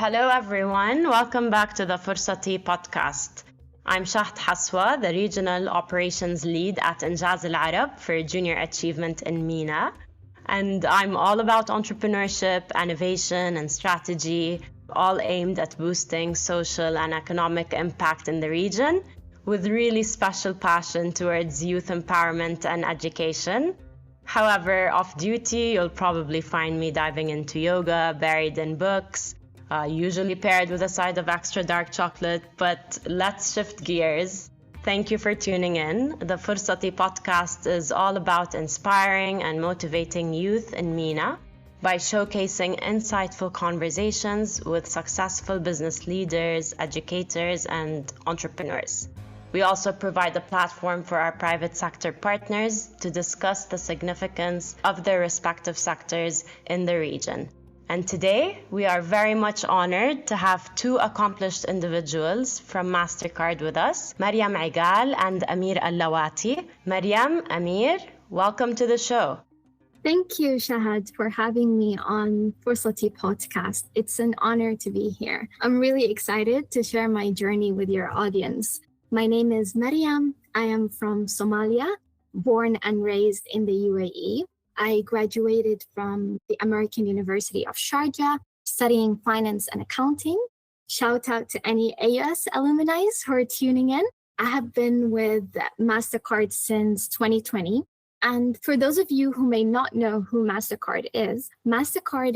Hello, everyone. Welcome back to the Forsati podcast. I'm Shaht Haswa, the Regional Operations Lead at INJAZ Al-Arab for Junior Achievement in MENA. And I'm all about entrepreneurship, innovation, and strategy, all aimed at boosting social and economic impact in the region, with really special passion towards youth empowerment and education. However, off duty, you'll probably find me diving into yoga, buried in books, usually paired with a side of extra dark chocolate, but let's shift gears. Thank you for tuning in. The Forsati podcast is all about inspiring and motivating youth in MENA by showcasing insightful conversations with successful business leaders, educators, and entrepreneurs. We also provide a platform for our private sector partners to discuss the significance of their respective sectors in the region. And today, we are very much honored to have two accomplished individuals from Mastercard with us, Mariam Egal and Amir Al-Lawati. Mariam, Amir, welcome to the show. Thank you, Shahad, for having me on Forsati podcast. It's an honor to be here. I'm really excited to share my journey with your audience. My name is Mariam. I am from Somalia, born and raised in the UAE. I graduated from the American University of Sharjah, studying finance and accounting. Shout out to any AUS alumni who are tuning in. I have been with Mastercard since 2020. And for those of you who may not know who Mastercard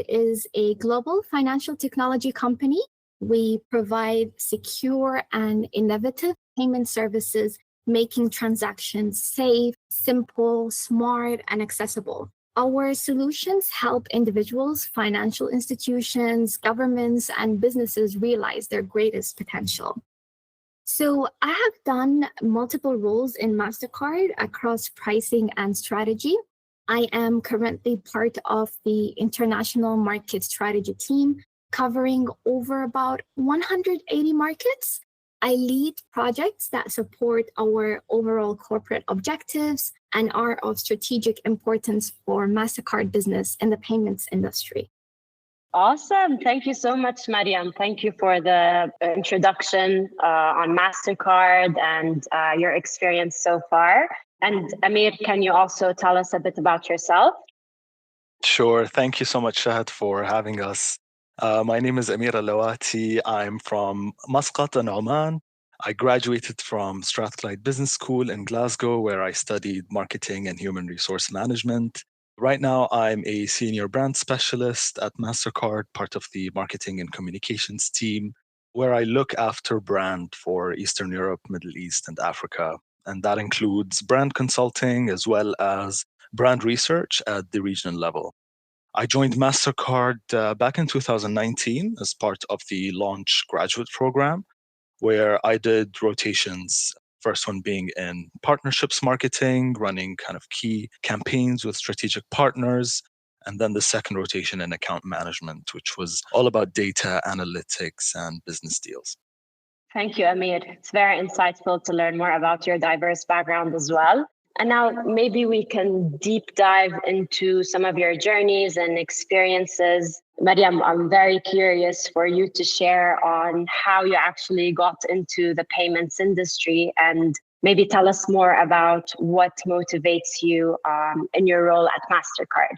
is a global financial technology company. We provide secure and innovative payment services, making transactions safe, simple, smart, and accessible. Our solutions help individuals, financial institutions, governments, and businesses realize their greatest potential. So I have done multiple roles in Mastercard across pricing and strategy. I am currently part of the international market strategy team, covering over about 180 markets. I lead projects that support our overall corporate objectives and are of strategic importance for Mastercard business in the payments industry. Awesome. Thank you so much, Mariam. Thank you for the introduction on Mastercard and your experience so far. And Amir, can you also tell us a bit about yourself? Sure. Thank you so much, Shahad, for having us. My name is Amir Al-Lawati. I'm from Muscat in Oman. I graduated from Strathclyde Business School in Glasgow, where I studied marketing and human resource management. Right now, I'm a senior brand specialist at Mastercard, part of the marketing and communications team, where I look after brand for Eastern Europe, Middle East, and Africa. And that includes brand consulting as well as brand research at the regional level. I joined Mastercard back in 2019 as part of the Launch Graduate Program, where I did rotations, first one being in partnerships marketing, running kind of key campaigns with strategic partners, and then the second rotation in account management, which was all about data analytics and business deals. Thank you, Amir. It's very insightful to learn more about your diverse background as well. And now maybe we can deep dive into some of your journeys and experiences. Mariam, I'm very curious for you to share on how you actually got into the payments industry and maybe tell us more about what motivates you in your role at Mastercard.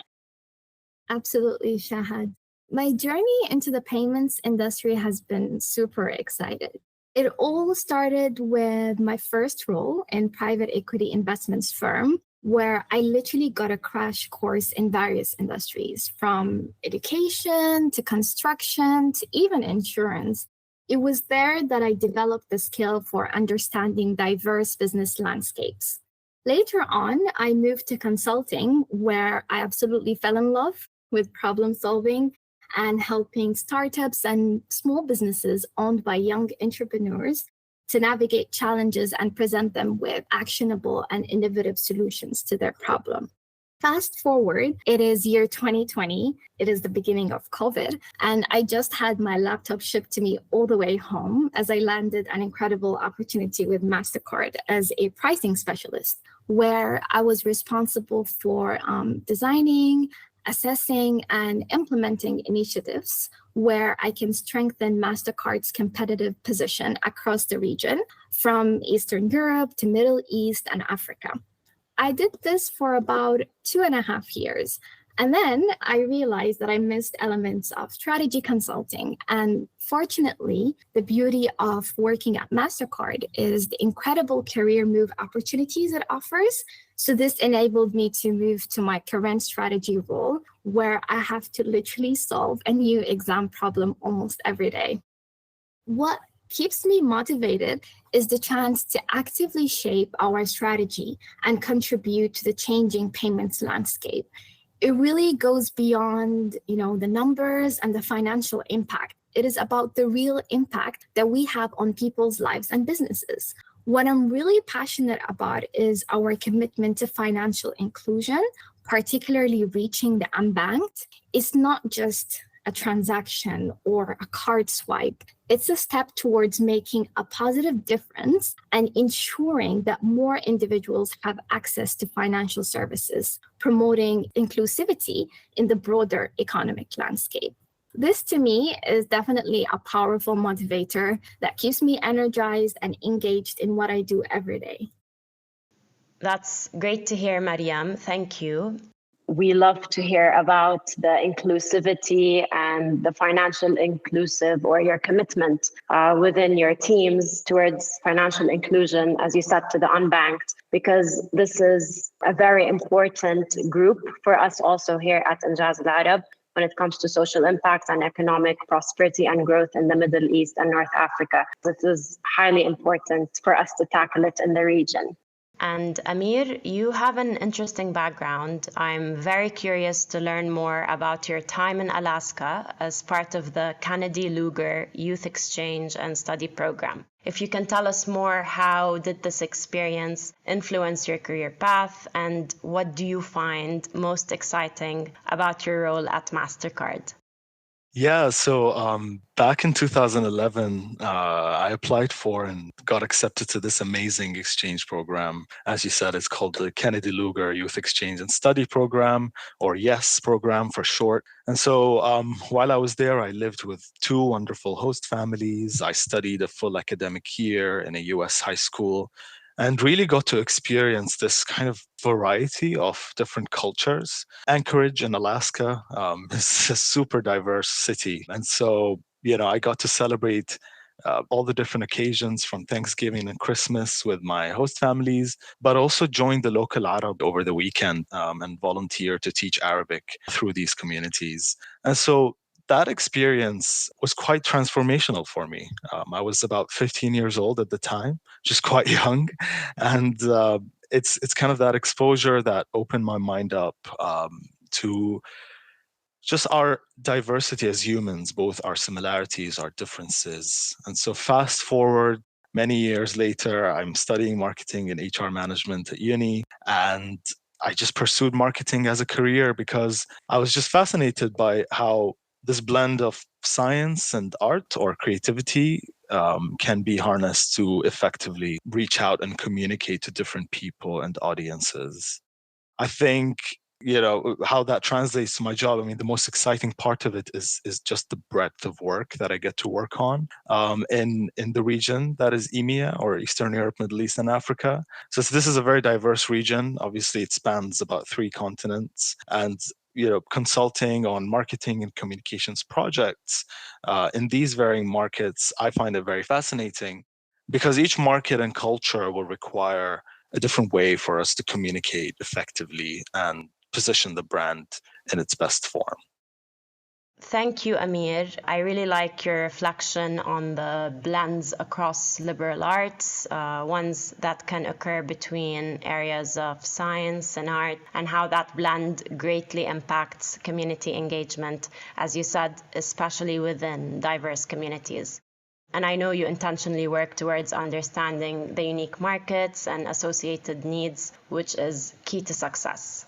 Absolutely, Shahad. My journey into the payments industry has been super exciting. It all started with my first role in private equity investments firm, where I literally got a crash course in various industries, from education to construction to even insurance. It was there that I developed the skill for understanding diverse business landscapes. Later on, I moved to consulting, where I absolutely fell in love with problem solving and helping startups and small businesses owned by young entrepreneurs to navigate challenges and present them with actionable and innovative solutions to their problem. Fast forward, it is year 2020. It is the beginning of COVID, and I just had my laptop shipped to me all the way home as I landed an incredible opportunity with Mastercard as a pricing specialist, where I was responsible for designing assessing and implementing initiatives where I can strengthen Mastercard's competitive position across the region, from Eastern Europe to Middle East and Africa. I did this for about 2.5 years. And then I realized that I missed elements of strategy consulting. And fortunately, the beauty of working at Mastercard is the incredible career move opportunities it offers. So this enabled me to move to my current strategy role, where I have to literally solve a new exam problem almost every day. What keeps me motivated is the chance to actively shape our strategy and contribute to the changing payments landscape. It really goes beyond, the numbers and the financial impact. It is about the real impact that we have on people's lives and businesses. What I'm really passionate about is our commitment to financial inclusion, particularly reaching the unbanked. It's not just a transaction or a card swipe. It's a step towards making a positive difference and ensuring that more individuals have access to financial services, promoting inclusivity in the broader economic landscape. This, to me, is definitely a powerful motivator that keeps me energized and engaged in what I do every day. That's great to hear, Mariam. Thank you. We love to hear about the inclusivity and the financial inclusive, or your commitment within your teams towards financial inclusion, as you said, to the unbanked, because this is a very important group for us also here at INJAZ Al-Arab when it comes to social impact and economic prosperity and growth in the Middle East and North Africa. This is highly important for us to tackle it in the region. And Amir, you have an interesting background. I'm very curious to learn more about your time in Alaska as part of the Kennedy Lugar Youth Exchange and Study Program. If you can tell us more, how did this experience influence your career path, and what do you find most exciting about your role at Mastercard? Yeah, so back in 2011, I applied for and got accepted to this amazing exchange program. As you said, it's called the Kennedy Lugar Youth Exchange and Study Program, or YES program for short. And so while I was there, I lived with 2 wonderful host families. I studied a full academic year in a US high school, and really got to experience this kind of variety of different cultures. Anchorage in Alaska is a super diverse city. And so, I got to celebrate all the different occasions from Thanksgiving and Christmas with my host families, but also joined the local Arab over the weekend and volunteer to teach Arabic through these communities. And so that experience was quite transformational for me. I was about 15 years old at the time, just quite young. And it's kind of that exposure that opened my mind up to just our diversity as humans, both our similarities, our differences. And so fast forward many years later, I'm studying marketing and HR management at uni. And I just pursued marketing as a career because I was just fascinated by how this blend of science and art, or creativity, can be harnessed to effectively reach out and communicate to different people and audiences. I think, how that translates to my job. I mean, the most exciting part of it is just the breadth of work that I get to work on in the region that is EMEA, or Eastern Europe, Middle East, and Africa. So this is a very diverse region. Obviously, it spans about 3 continents, and consulting on marketing and communications projects in these varying markets, I find it very fascinating, because each market and culture will require a different way for us to communicate effectively and position the brand in its best form. Thank you, Amir. I really like your reflection on the blends across liberal arts, ones that can occur between areas of science and art, and how that blend greatly impacts community engagement, as you said, especially within diverse communities. And I know you intentionally work towards understanding the unique markets and associated needs, which is key to success.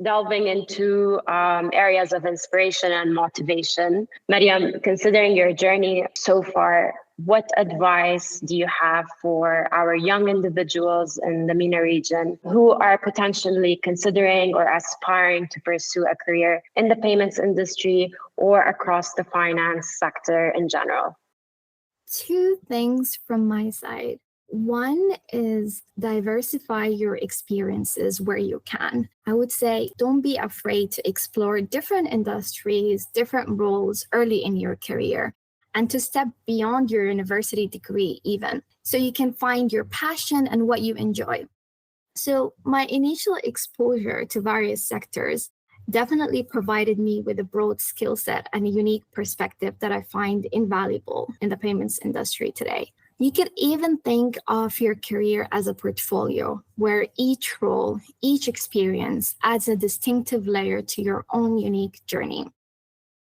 Delving into areas of inspiration and motivation. Mariam, considering your journey so far, what advice do you have for our young individuals in the MENA region who are potentially considering or aspiring to pursue a career in the payments industry or across the finance sector in general? Two things from my side. One is diversify your experiences where you can. I would say don't be afraid to explore different industries, different roles early in your career, and to step beyond your university degree even, so you can find your passion and what you enjoy. So my initial exposure to various sectors definitely provided me with a broad skill set and a unique perspective that I find invaluable in the payments industry today. You could even think of your career as a portfolio where each role, each experience adds a distinctive layer to your own unique journey.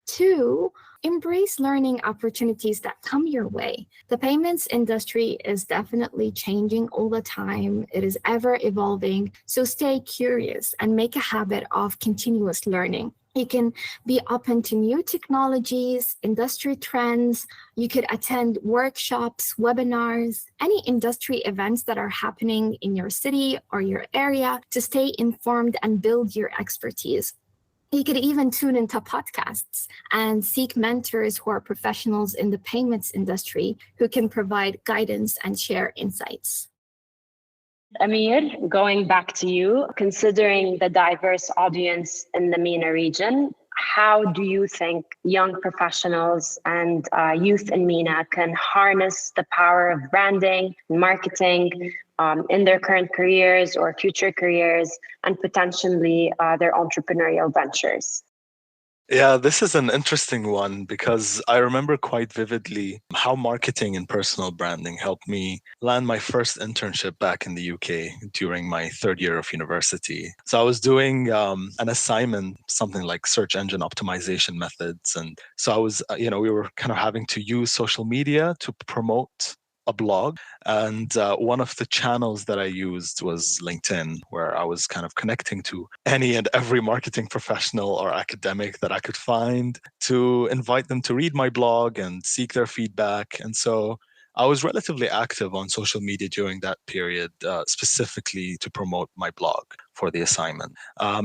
Two, embrace learning opportunities that come your way. The payments industry is definitely changing all the time. It is ever evolving. So stay curious and make a habit of continuous learning. You can be open to new technologies, industry trends. You could attend workshops, webinars, any industry events that are happening in your city or your area to stay informed and build your expertise. You could even tune into podcasts and seek mentors who are professionals in the payments industry who can provide guidance and share insights. Amir, going back to you, considering the diverse audience in the MENA region, how do you think young professionals and youth in MENA can harness the power of branding, marketing in their current careers or future careers and potentially their entrepreneurial ventures? Yeah, this is an interesting one because I remember quite vividly how marketing and personal branding helped me land my first internship back in the UK during my third year of university. So I was doing an assignment, something like search engine optimization methods. And so I was, we were kind of having to use social media to promote a blog. And one of the channels that I used was LinkedIn, where I was kind of connecting to any and every marketing professional or academic that I could find to invite them to read my blog and seek their feedback. And so I was relatively active on social media during that period, specifically to promote my blog for the assignment.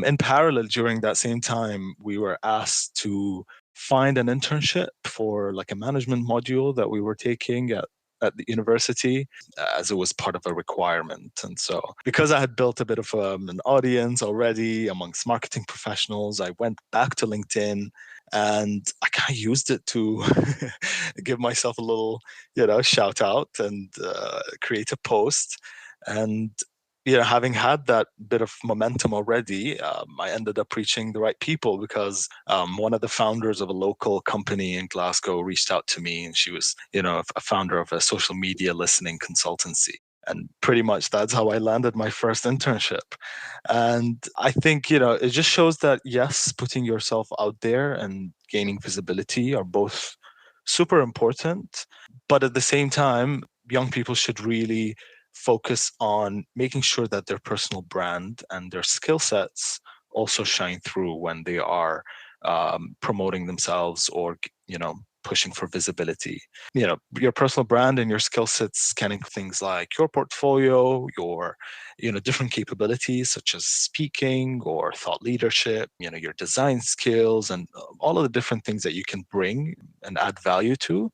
In parallel, during that same time, we were asked to find an internship for like a management module that we were taking at the university, as it was part of a requirement. And so because I had built a bit of an audience already amongst marketing professionals, I went back to LinkedIn and I kind of used it to give myself a little, shout out and create a post. And having had that bit of momentum already, I ended up reaching the right people because one of the founders of a local company in Glasgow reached out to me, and she was, a founder of a social media listening consultancy. And pretty much that's how I landed my first internship. And I think, it just shows that, yes, putting yourself out there and gaining visibility are both super important. But at the same time, young people should really focus on making sure that their personal brand and their skill sets also shine through when they are promoting themselves or, pushing for visibility. Your personal brand and your skill sets can include things like your portfolio, your, different capabilities such as speaking or thought leadership, your design skills and all of the different things that you can bring and add value to.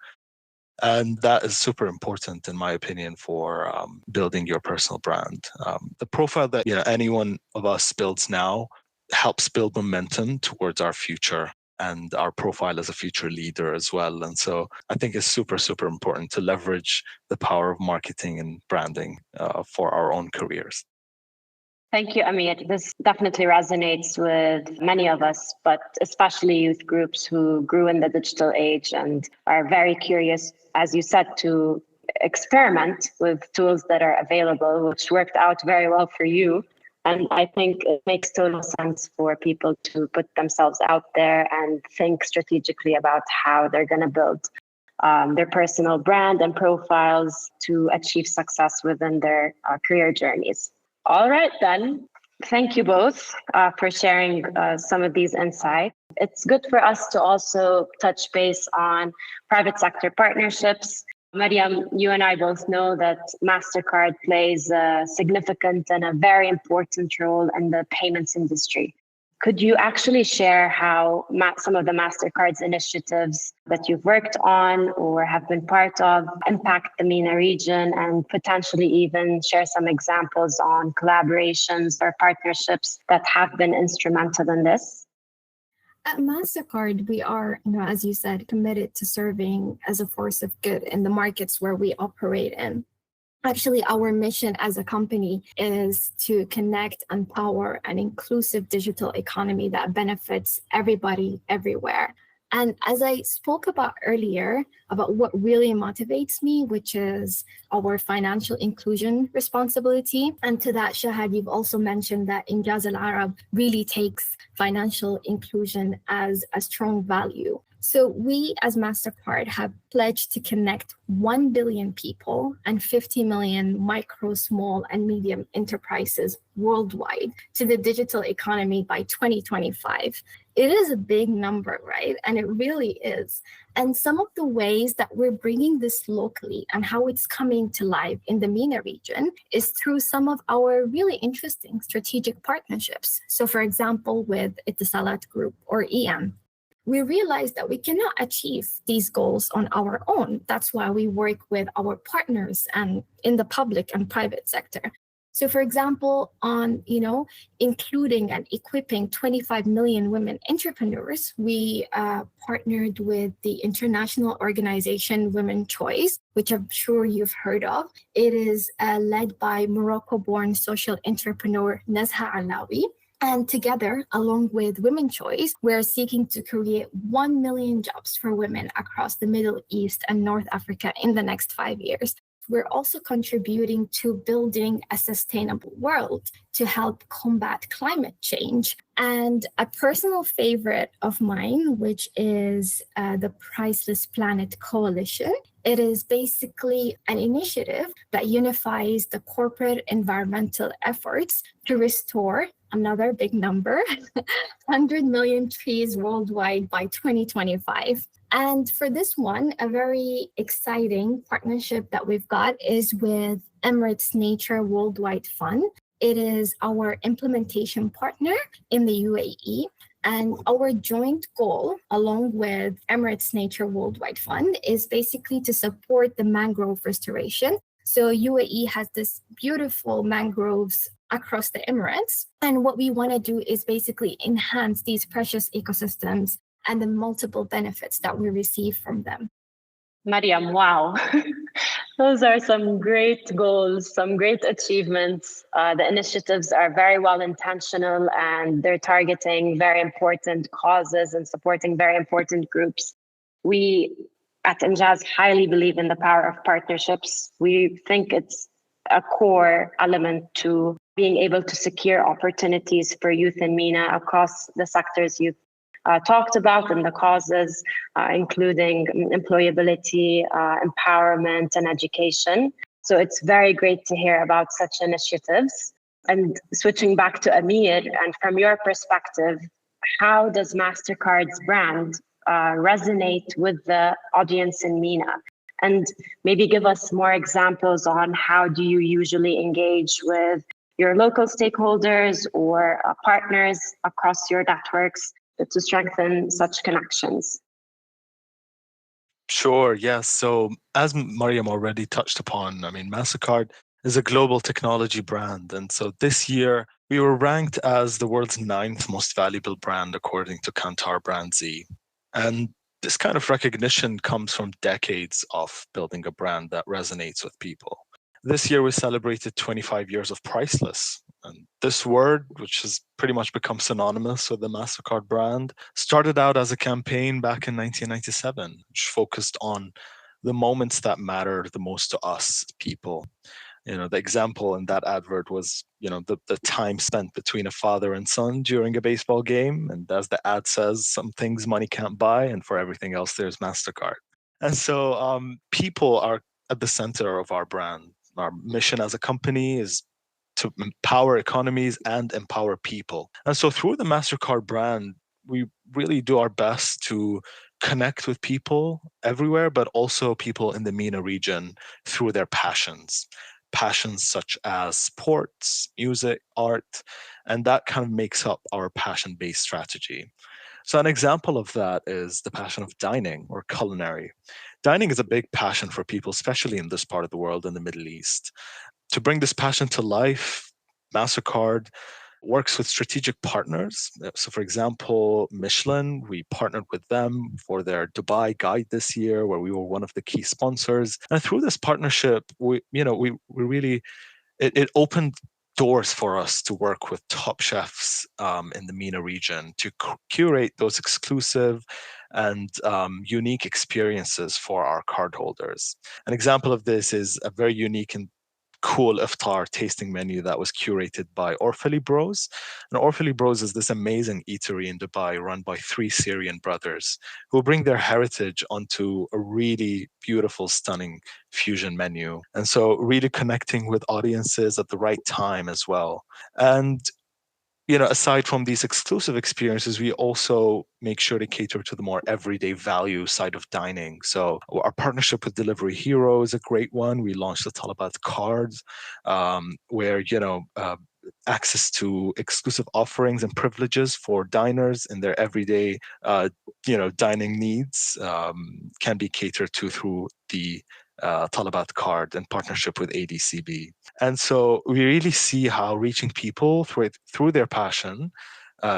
And that is super important, in my opinion, for building your personal brand. The profile that any one of us builds now helps build momentum towards our future and our profile as a future leader as well. And so I think it's super, super important to leverage the power of marketing and branding for our own careers. Thank you, Amir. This definitely resonates with many of us, but especially youth groups who grew in the digital age and are very curious, as you said, to experiment with tools that are available, which worked out very well for you. And I think it makes total sense for people to put themselves out there and think strategically about how they're going to build their personal brand and profiles to achieve success within their career journeys. All right, then. Thank you both for sharing some of these insights. It's good for us to also touch base on private sector partnerships. Mariam, you and I both know that Mastercard plays a significant and a very important role in the payments industry. Could you actually share how some of the Mastercard's initiatives that you've worked on or have been part of impact the MENA region, and potentially even share some examples on collaborations or partnerships that have been instrumental in this? At Mastercard, we are, as you said, committed to serving as a force of good in the markets where we operate in. Actually, our mission as a company is to connect, empower an inclusive digital economy that benefits everybody everywhere. And as I spoke about earlier, about what really motivates me, which is our financial inclusion responsibility. And to that, Shahad, you've also mentioned that INJAZ Al-Arab really takes financial inclusion as a strong value. So we as Mastercard have pledged to connect 1 billion people and 50 million micro, small, and medium enterprises worldwide to the digital economy by 2025. It is a big number, right? And it really is. And some of the ways that we're bringing this locally and how it's coming to life in the MENA region is through some of our really interesting strategic partnerships. So for example, with Etisalat Group or EM, we realized that we cannot achieve these goals on our own. That's why we work with our partners and in the public and private sector. So for example, on, including and equipping 25 million women entrepreneurs, we partnered with the international organization Women's Choice, which I'm sure you've heard of. It is led by Morocco-born social entrepreneur Nezha Alawi. And together, along with Women's Choice, we're seeking to create 1 million jobs for women across the Middle East and North Africa in the next 5 years. We're also contributing to building a sustainable world to help combat climate change. And a personal favorite of mine, which is the Priceless Planet Coalition. It is basically an initiative that unifies the corporate environmental efforts to restore, another big number, 100 million trees worldwide by 2025. And for this one, a very exciting partnership that we've got is with Emirates Nature Worldwide Fund. It is our implementation partner in the UAE. And our joint goal, along with Emirates Nature Worldwide Fund, is basically to support the mangrove restoration. So UAE has this beautiful mangroves across the Emirates. And what we want to do is basically enhance these precious ecosystems and the multiple benefits that we receive from them. Mariam, wow. Those are some great goals, some great achievements. The initiatives are very well intentional and they're targeting very important causes and supporting very important groups. We at INJAZ highly believe in the power of partnerships. We think it's a core element to being able to secure opportunities for youth in MENA across the sectors you've talked about and the causes, including employability, empowerment, and education. So it's very great to hear about such initiatives. And switching back to Amir, and from your perspective, how does Mastercard's brand resonate with the audience in MENA? And maybe give us more examples on how do you usually engage with your local stakeholders or partners across your networks to strengthen such connections? Sure, yes. So as Mariam already touched upon, Mastercard is a global technology brand. And so this year, we were ranked as the world's 9th most valuable brand, according to Kantar BrandZ. And this kind of recognition comes from decades of building a brand that resonates with people. This year, we celebrated 25 years of Priceless. And this word, which has pretty much become synonymous with the Mastercard brand, started out as a campaign back in 1997, which focused on the moments that matter the most to us people. The example in that advert was, the time spent between a father and son during a baseball game. And as the ad says, some things money can't buy, and for everything else, there's Mastercard. And so people are at the center of our brand. Our mission as a company is to empower economies and empower people. And so through the Mastercard brand, we really do our best to connect with people everywhere, but also people in the MENA region through their passions. Passions such as sports, music, art, and that kind of makes up our passion-based strategy. So an example of that is the passion of dining or culinary. Dining is a big passion for people, especially in this part of the world, in the Middle East. To bring this passion to life, Mastercard works with strategic partners. So, for example, Michelin, we partnered with them for their Dubai guide this year, where we were one of the key sponsors. And through this partnership, we really it opened doors for us to work with top chefs in the MENA region to curate those exclusive and unique experiences for our cardholders. An example of this is a very unique and cool iftar tasting menu that was curated by Orphaly Bros. And Orphaly Bros is this amazing eatery in Dubai run by three Syrian brothers who bring their heritage onto a really beautiful, stunning fusion menu. And so really connecting with audiences at the right time as well. And aside from these exclusive experiences, we also make sure to cater to the more everyday value side of dining. So our partnership with Delivery Hero is a great one. We launched the Talabat cards, where access to exclusive offerings and privileges for diners in their everyday, dining needs can be catered to through the Talabat card in partnership with ADCB. And so we really see how reaching people through their passion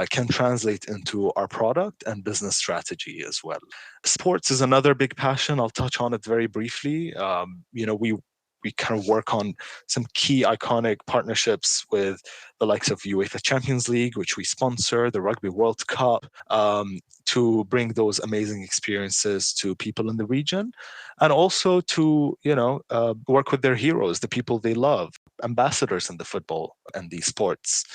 can translate into our product and business strategy as well. Sports is another big passion. I'll touch on it very briefly. We kind of work on some key iconic partnerships with the likes of UEFA Champions League, which we sponsor, the Rugby World Cup, to bring those amazing experiences to people in the region, and also to work with their heroes, the people they love, ambassadors in the football and the sports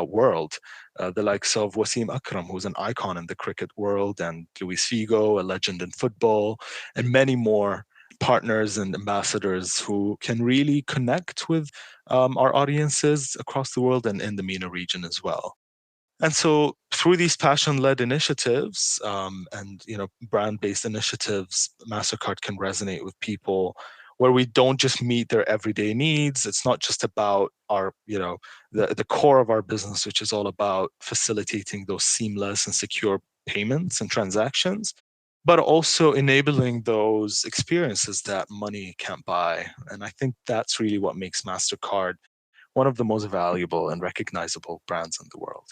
world, the likes of Wasim Akram, who's an icon in the cricket world, and Luis Figo, a legend in football, and many more partners and ambassadors who can really connect with our audiences across the world and in the MENA region as well. And so through these passion-led initiatives and brand-based initiatives, Mastercard can resonate with people where we don't just meet their everyday needs. It's not just about our, the core of our business, which is all about facilitating those seamless and secure payments and transactions, but also enabling those experiences that money can't buy. And I think that's really what makes Mastercard one of the most valuable and recognizable brands in the world.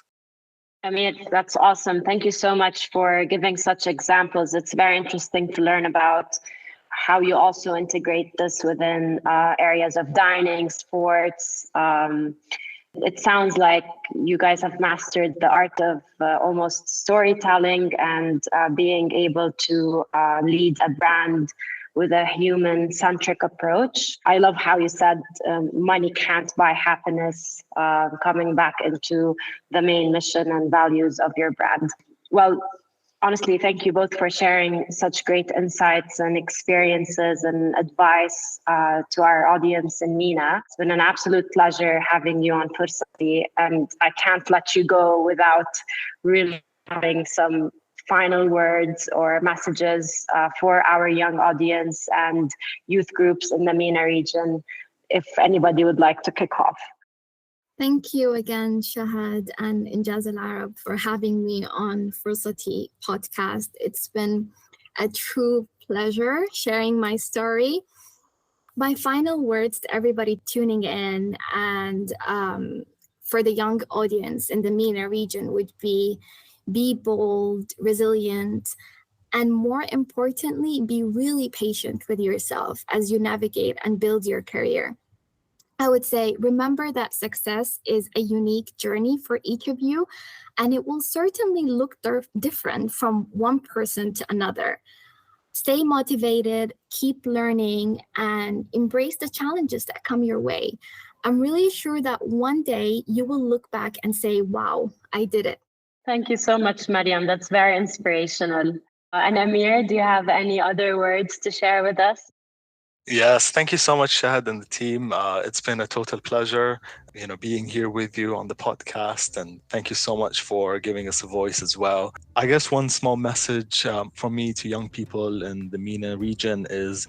I mean, that's awesome. Thank you so much for giving such examples. It's very interesting to learn about how you also integrate this within areas of dining, sports. It sounds like you guys have mastered the art of almost storytelling and being able to lead a brand with a human-centric approach. I love how you said money can't buy happiness, coming back into the main mission and values of your brand. Well, honestly, thank you both for sharing such great insights and experiences and advice to our audience in MENA. It's been an absolute pleasure having you on Forsati, and I can't let you go without really having some final words or messages for our young audience and youth groups in the MENA region, if anybody would like to kick off. Thank you again, Shahad and INJAZ Al-Arab, for having me on Forsati podcast. It's been a true pleasure sharing my story. My final words to everybody tuning in and for the young audience in the MENA region would be bold, resilient, and more importantly, be really patient with yourself as you navigate and build your career. I would say, remember that success is a unique journey for each of you, and it will certainly look different from one person to another. Stay motivated, keep learning, and embrace the challenges that come your way. I'm really sure that one day you will look back and say, wow, I did it. Thank you so much, Mariam. That's very inspirational. And Amir, do you have any other words to share with us? Yes, thank you so much, Shahad and the team. It's been a total pleasure. being here with you on the podcast. And thank you so much for giving us a voice as well. I guess one small message from me to young people in the MENA region is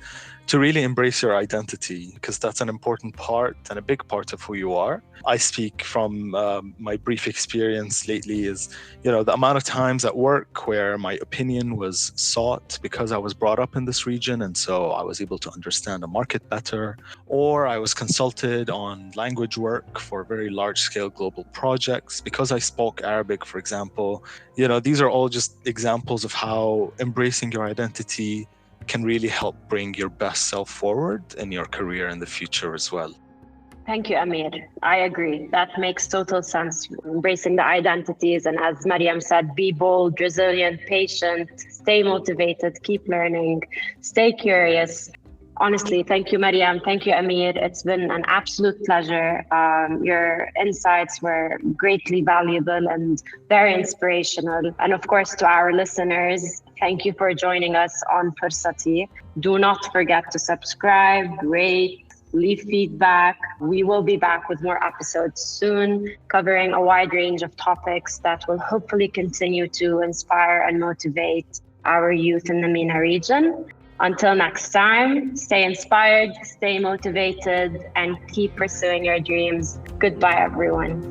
to really embrace your identity, because that's an important part and a big part of who you are. I speak from my brief experience lately is, the amount of times at work where my opinion was sought because I was brought up in this region. And so I was able to understand the market better, or I was consulted on language work for very large scale global projects because I spoke Arabic, for example. These are all just examples of how embracing your identity can really help bring your best self forward in your career in the future as well. Thank you, Amir. I agree. That makes total sense. Embracing the identities. And as Mariam said, be bold, resilient, patient, stay motivated, keep learning, stay curious. Honestly, thank you, Mariam. Thank you, Amir. It's been an absolute pleasure. Your insights were greatly valuable and very inspirational. And of course, to our listeners, thank you for joining us on Forsati. Do not forget to subscribe, rate, leave feedback. We will be back with more episodes soon, covering a wide range of topics that will hopefully continue to inspire and motivate our youth in the MENA region. Until next time, stay inspired, stay motivated, and keep pursuing your dreams. Goodbye, everyone.